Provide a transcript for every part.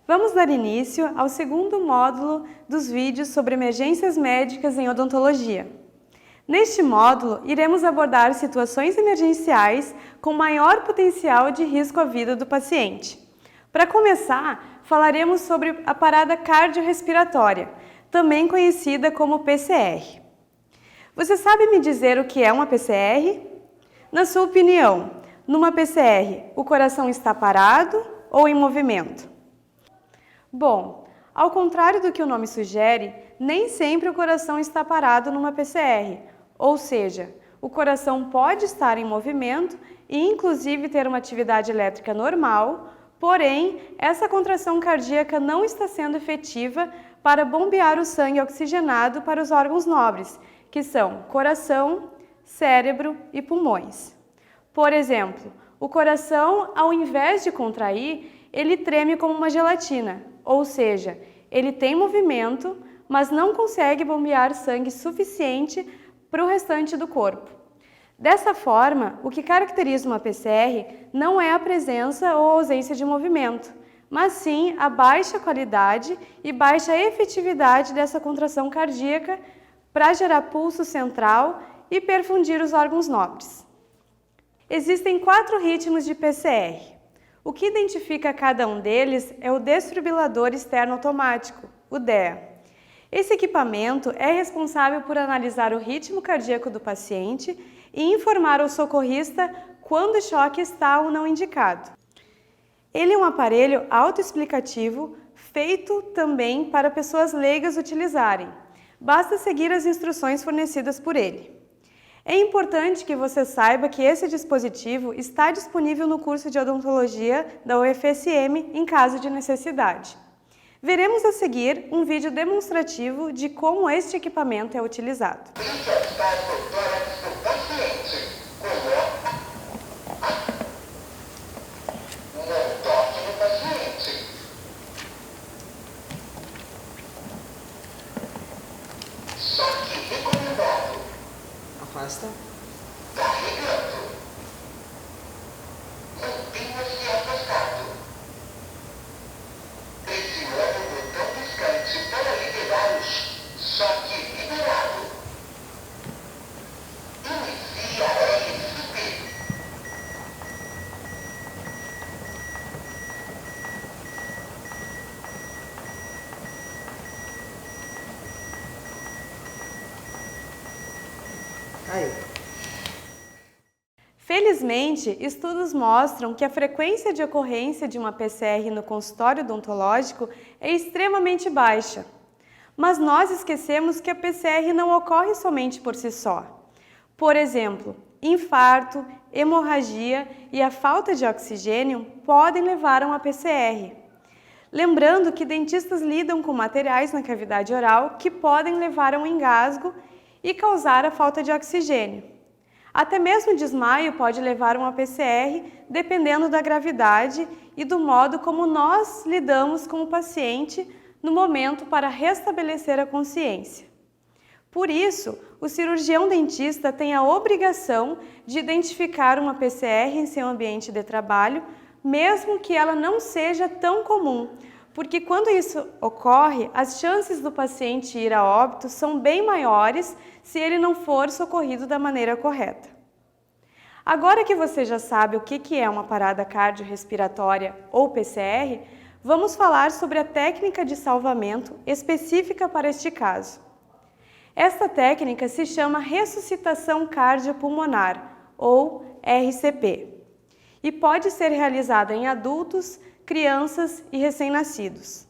Vamos dar início ao segundo módulo dos vídeos sobre emergências médicas em odontologia. Neste módulo, iremos abordar situações emergenciais com maior potencial de risco à vida do paciente. Para começar, falaremos sobre a parada cardiorrespiratória, também conhecida como PCR. Você sabe me dizer o que é uma PCR? Na sua opinião, numa PCR, o coração está parado ou em movimento? Bom, ao contrário do que o nome sugere, nem sempre o coração está parado numa PCR, ou seja, o coração pode estar em movimento e inclusive ter uma atividade elétrica normal, porém, essa contração cardíaca não está sendo efetiva para bombear o sangue oxigenado para os órgãos nobres, que são coração, cérebro e pulmões. Por exemplo, o coração, ao invés de contrair, ele treme como uma gelatina, ou seja, ele tem movimento, mas não consegue bombear sangue suficiente para o restante do corpo. Dessa forma, o que caracteriza uma PCR não é a presença ou ausência de movimento, mas sim a baixa qualidade e baixa efetividade dessa contração cardíaca para gerar pulso central e perfundir os órgãos nobres. Existem 4 ritmos de PCR. O que identifica cada um deles é o desfibrilador externo automático, o DEA. Esse equipamento é responsável por analisar o ritmo cardíaco do paciente e informar ao socorrista quando o choque está ou não indicado. Ele é um aparelho autoexplicativo feito também para pessoas leigas utilizarem. Basta seguir as instruções fornecidas por ele. É importante que você saiba que esse dispositivo está disponível no curso de odontologia da UFSM em caso de necessidade. Veremos a seguir um vídeo demonstrativo de como este equipamento é utilizado. Afasta. Carregando. Mantenha-se afastado. Pressione o botão piscante para liberar o choque liberado. Inicie a RCP. Aí. Felizmente, estudos mostram que a frequência de ocorrência de uma PCR no consultório odontológico é extremamente baixa. Mas nós esquecemos que a PCR não ocorre somente por si só. Por exemplo, infarto, hemorragia e a falta de oxigênio podem levar a uma PCR. Lembrando que dentistas lidam com materiais na cavidade oral que podem levar a um engasgo e causar a falta de oxigênio. Até mesmo o desmaio pode levar a uma PCR, dependendo da gravidade e do modo como nós lidamos com o paciente no momento para restabelecer a consciência. Por isso, o cirurgião dentista tem a obrigação de identificar uma PCR em seu ambiente de trabalho, mesmo que ela não seja tão comum, porque quando isso ocorre, as chances do paciente ir a óbito são bem maiores se ele não for socorrido da maneira correta. Agora que você já sabe o que é uma parada cardiorrespiratória ou PCR, vamos falar sobre a técnica de salvamento específica para este caso. Esta técnica se chama ressuscitação cardiopulmonar, ou RCP, e pode ser realizada em adultos, crianças e recém-nascidos.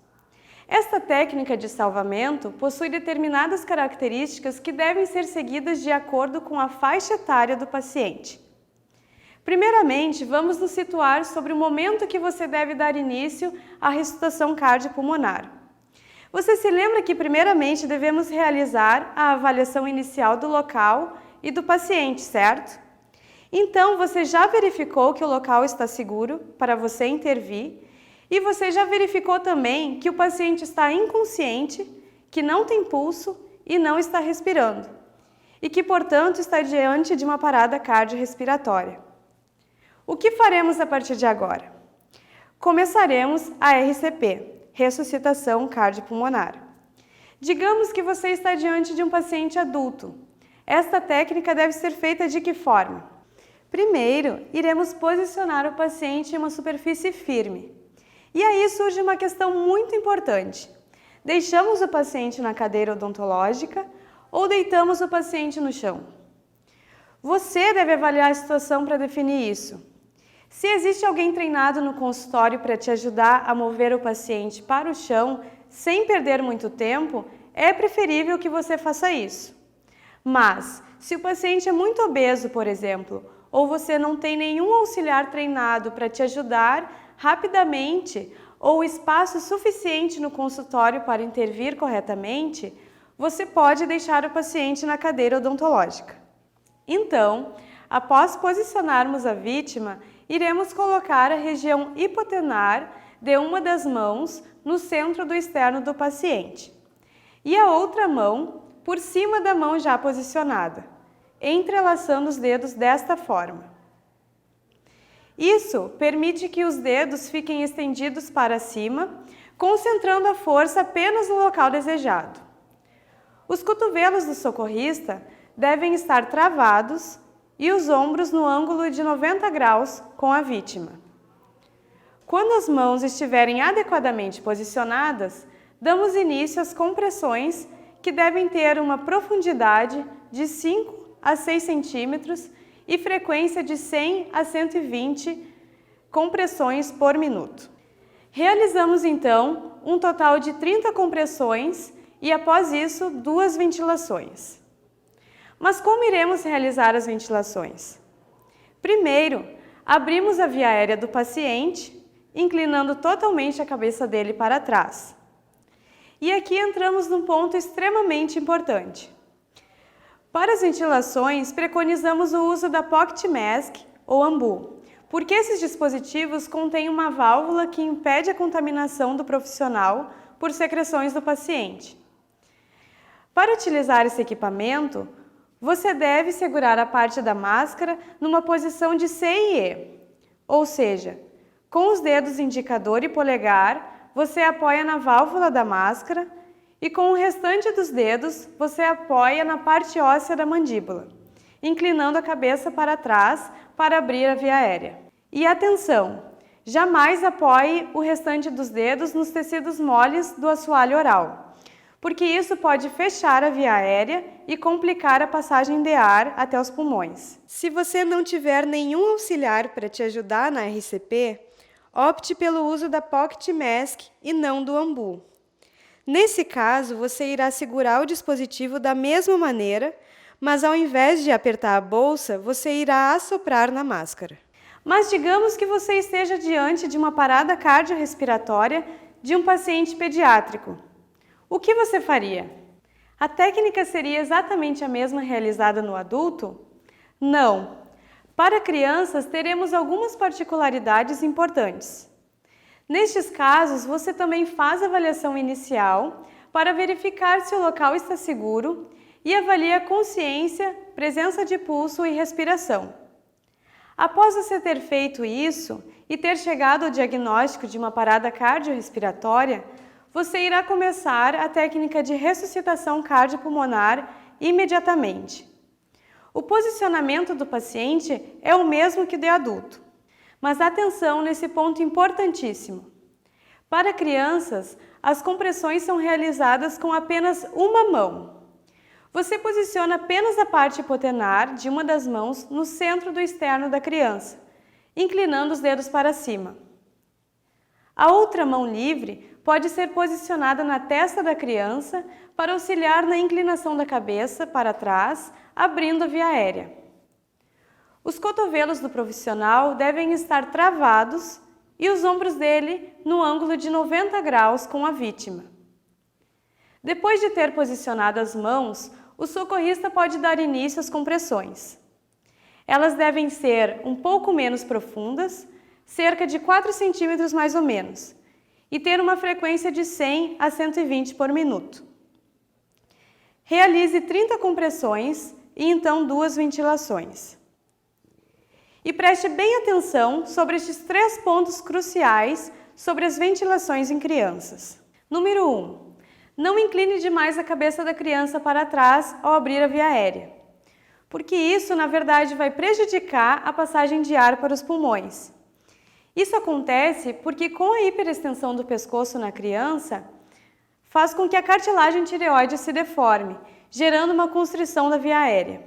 Esta técnica de salvamento possui determinadas características que devem ser seguidas de acordo com a faixa etária do paciente. Primeiramente, vamos nos situar sobre o momento que você deve dar início à ressuscitação cardiopulmonar. Você se lembra que primeiramente devemos realizar a avaliação inicial do local e do paciente, certo? Então, você já verificou que o local está seguro para você intervir e você já verificou também que o paciente está inconsciente, que não tem pulso e não está respirando e que, portanto, está diante de uma parada cardiorrespiratória. O que faremos a partir de agora? Começaremos a RCP, ressuscitação cardiopulmonar. Digamos que você está diante de um paciente adulto. Esta técnica deve ser feita de que forma? Primeiro, iremos posicionar o paciente em uma superfície firme. E aí surge uma questão muito importante. Deixamos o paciente na cadeira odontológica ou deitamos o paciente no chão? Você deve avaliar a situação para definir isso. Se existe alguém treinado no consultório para te ajudar a mover o paciente para o chão sem perder muito tempo, é preferível que você faça isso. Mas, se o paciente é muito obeso, por exemplo, ou você não tem nenhum auxiliar treinado para te ajudar rapidamente ou espaço suficiente no consultório para intervir corretamente, você pode deixar o paciente na cadeira odontológica. Então, após posicionarmos a vítima, iremos colocar a região hipotenar de uma das mãos no centro do externo do paciente e a outra mão por cima da mão já posicionada, entrelaçando os dedos desta forma. Isso permite que os dedos fiquem estendidos para cima, concentrando a força apenas no local desejado. Os cotovelos do socorrista devem estar travados e os ombros no ângulo de 90 graus com a vítima. Quando as mãos estiverem adequadamente posicionadas, damos início às compressões que devem ter uma profundidade de 5 a 6 centímetros e frequência de 100 a 120 compressões por minuto. Realizamos então um total de 30 compressões e após isso 2 ventilações. Mas como iremos realizar as ventilações? Primeiro, abrimos a via aérea do paciente, inclinando totalmente a cabeça dele para trás. E aqui entramos num ponto extremamente importante. Para as ventilações, preconizamos o uso da Pocket Mask ou AMBU, porque esses dispositivos contêm uma válvula que impede a contaminação do profissional por secreções do paciente. Para utilizar esse equipamento, você deve segurar a parte da máscara numa posição de C e E, ou seja, com os dedos indicador e polegar, você apoia na válvula da máscara e com o restante dos dedos, você apoia na parte óssea da mandíbula, inclinando a cabeça para trás para abrir a via aérea. E atenção! Jamais apoie o restante dos dedos nos tecidos moles do assoalho oral, porque isso pode fechar a via aérea e complicar a passagem de ar até os pulmões. Se você não tiver nenhum auxiliar para te ajudar na RCP, opte pelo uso da Pocket Mask e não do AMBU. Nesse caso, você irá segurar o dispositivo da mesma maneira, mas ao invés de apertar a bolsa, você irá assoprar na máscara. Mas digamos que você esteja diante de uma parada cardiorrespiratória de um paciente pediátrico. O que você faria? A técnica seria exatamente a mesma realizada no adulto? Não. Para crianças, teremos algumas particularidades importantes. Nestes casos, você também faz a avaliação inicial para verificar se o local está seguro e avalia a consciência, presença de pulso e respiração. Após você ter feito isso e ter chegado ao diagnóstico de uma parada cardiorrespiratória, você irá começar a técnica de ressuscitação cardiopulmonar imediatamente. O posicionamento do paciente é o mesmo que o de adulto, mas atenção nesse ponto importantíssimo. Para crianças, as compressões são realizadas com apenas uma mão. Você posiciona apenas a parte hipotenar de uma das mãos no centro do externo da criança, inclinando os dedos para cima. A outra mão livre pode ser posicionada na testa da criança para auxiliar na inclinação da cabeça para trás, abrindo a via aérea. Os cotovelos do profissional devem estar travados e os ombros dele no ângulo de 90 graus com a vítima. Depois de ter posicionado as mãos, o socorrista pode dar início às compressões. Elas devem ser um pouco menos profundas, cerca de 4 centímetros mais ou menos, e ter uma frequência de 100 a 120 por minuto. Realize 30 compressões e então 2 ventilações. E preste bem atenção sobre estes 3 pontos cruciais sobre as ventilações em crianças. Número 1. Não incline demais a cabeça da criança para trás ao abrir a via aérea, porque isso, na verdade, vai prejudicar a passagem de ar para os pulmões. Isso acontece porque, com a hiperextensão do pescoço na criança, faz com que a cartilagem tireoide se deforme, gerando uma constrição da via aérea.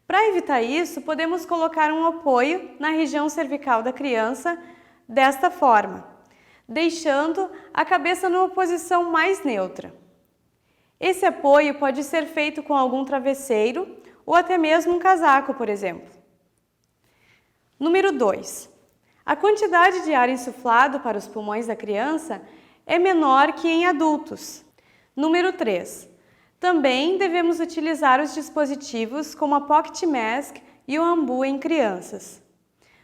Para evitar isso, podemos colocar um apoio na região cervical da criança desta forma, deixando a cabeça numa posição mais neutra. Esse apoio pode ser feito com algum travesseiro ou até mesmo um casaco, por exemplo. Número 2. A quantidade de ar insuflado para os pulmões da criança é menor que em adultos. Número 3. Também devemos utilizar os dispositivos como a Pocket Mask e o Ambu em crianças.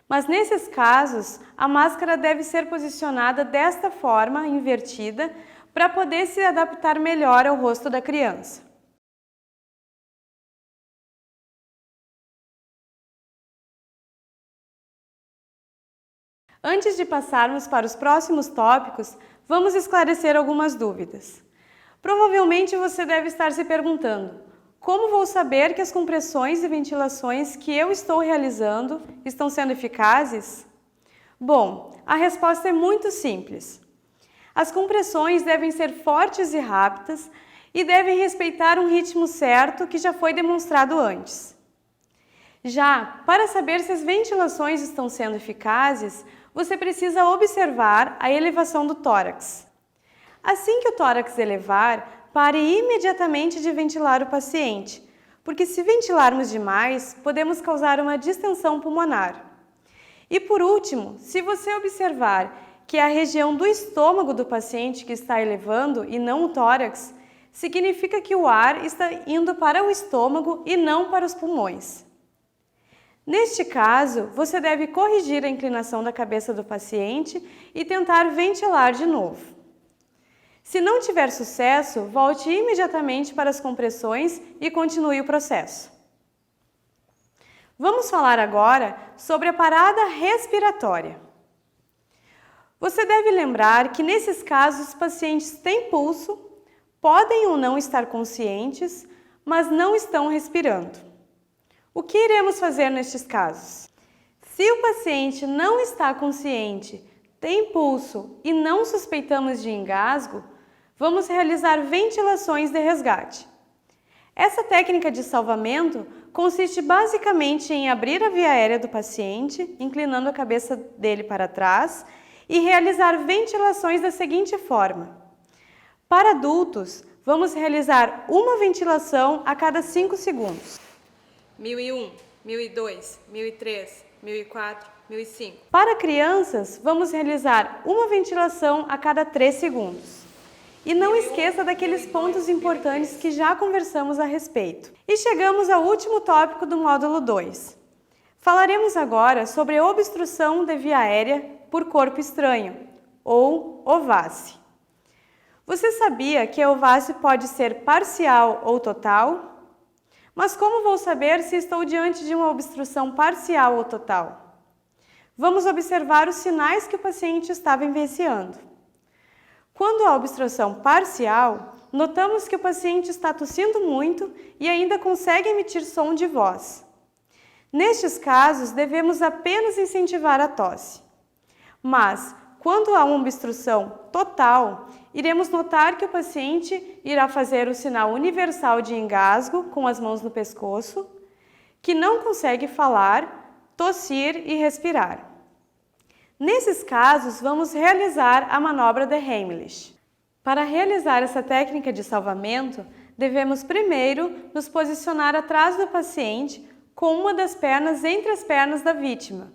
Mas nesses casos, a máscara deve ser posicionada desta forma, invertida, para poder se adaptar melhor ao rosto da criança. Antes de passarmos para os próximos tópicos, vamos esclarecer algumas dúvidas. Provavelmente você deve estar se perguntando: como vou saber que as compressões e ventilações que eu estou realizando estão sendo eficazes? Bom, a resposta é muito simples. As compressões devem ser fortes e rápidas e devem respeitar um ritmo certo que já foi demonstrado antes. Já para saber se as ventilações estão sendo eficazes, você precisa observar a elevação do tórax. Assim que o tórax elevar, pare imediatamente de ventilar o paciente, porque se ventilarmos demais, podemos causar uma distensão pulmonar. E por último, se você observar que é a região do estômago do paciente que está elevando e não o tórax, significa que o ar está indo para o estômago e não para os pulmões. Neste caso, você deve corrigir a inclinação da cabeça do paciente e tentar ventilar de novo. Se não tiver sucesso, volte imediatamente para as compressões e continue o processo. Vamos falar agora sobre a parada respiratória. Você deve lembrar que nesses casos os pacientes têm pulso, podem ou não estar conscientes, mas não estão respirando. O que iremos fazer nestes casos? Se o paciente não está consciente, tem pulso e não suspeitamos de engasgo, vamos realizar ventilações de resgate. Essa técnica de salvamento consiste basicamente em abrir a via aérea do paciente, inclinando a cabeça dele para trás, e realizar ventilações da seguinte forma. Para adultos, vamos realizar uma ventilação a cada 5 segundos. 1001, 1002, 1003, 1004, 1005. Para crianças, vamos realizar uma ventilação a cada 3 segundos. E não esqueça daqueles pontos importantes que já conversamos a respeito. E chegamos ao último tópico do módulo 2. Falaremos agora sobre a obstrução da via aérea por corpo estranho, ou OVACE. Você sabia que a OVACE pode ser parcial ou total? Mas como vou saber se estou diante de uma obstrução parcial ou total? Vamos observar os sinais que o paciente está vivenciando. Quando há obstrução parcial, notamos que o paciente está tossindo muito e ainda consegue emitir som de voz. Nestes casos, devemos apenas incentivar a tosse. Mas, quando há uma obstrução total, iremos notar que o paciente irá fazer o sinal universal de engasgo com as mãos no pescoço, que não consegue falar, tossir e respirar. Nesses casos, vamos realizar a manobra de Heimlich. Para realizar essa técnica de salvamento, devemos primeiro nos posicionar atrás do paciente com uma das pernas entre as pernas da vítima.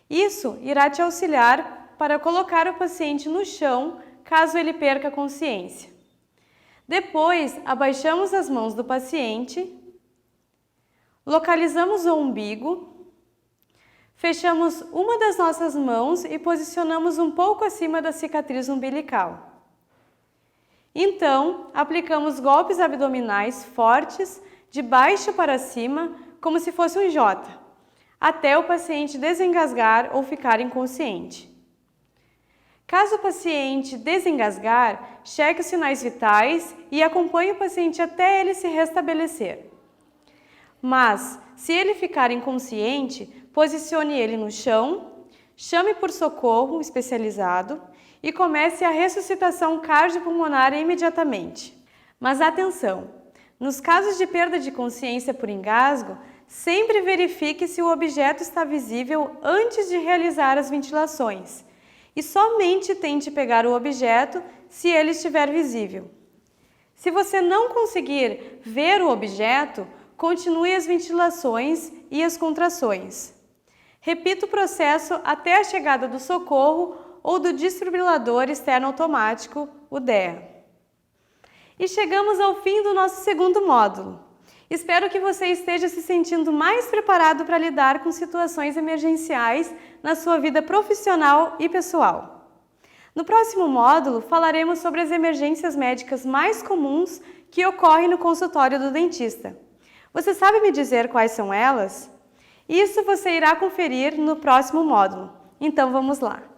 Isso irá te auxiliar para colocar o paciente no chão caso ele perca a consciência. Depois, abaixamos as mãos do paciente, localizamos o umbigo, fechamos uma das nossas mãos e posicionamos um pouco acima da cicatriz umbilical. Então, aplicamos golpes abdominais fortes de baixo para cima, como se fosse um J, até o paciente desengasgar ou ficar inconsciente. Caso o paciente desengasgar, cheque os sinais vitais e acompanhe o paciente até ele se restabelecer. Mas, se ele ficar inconsciente, posicione ele no chão, chame por socorro especializado e comece a ressuscitação cardiopulmonar imediatamente. Mas atenção! Nos casos de perda de consciência por engasgo, sempre verifique se o objeto está visível antes de realizar as ventilações e somente tente pegar o objeto se ele estiver visível. Se você não conseguir ver o objeto, continue as ventilações e as contrações. Repita o processo até a chegada do socorro ou do desfibrilador externo automático, o DEA. E chegamos ao fim do nosso segundo módulo. Espero que você esteja se sentindo mais preparado para lidar com situações emergenciais na sua vida profissional e pessoal. No próximo módulo, falaremos sobre as emergências médicas mais comuns que ocorrem no consultório do dentista. Você sabe me dizer quais são elas? Isso você irá conferir no próximo módulo. Então vamos lá!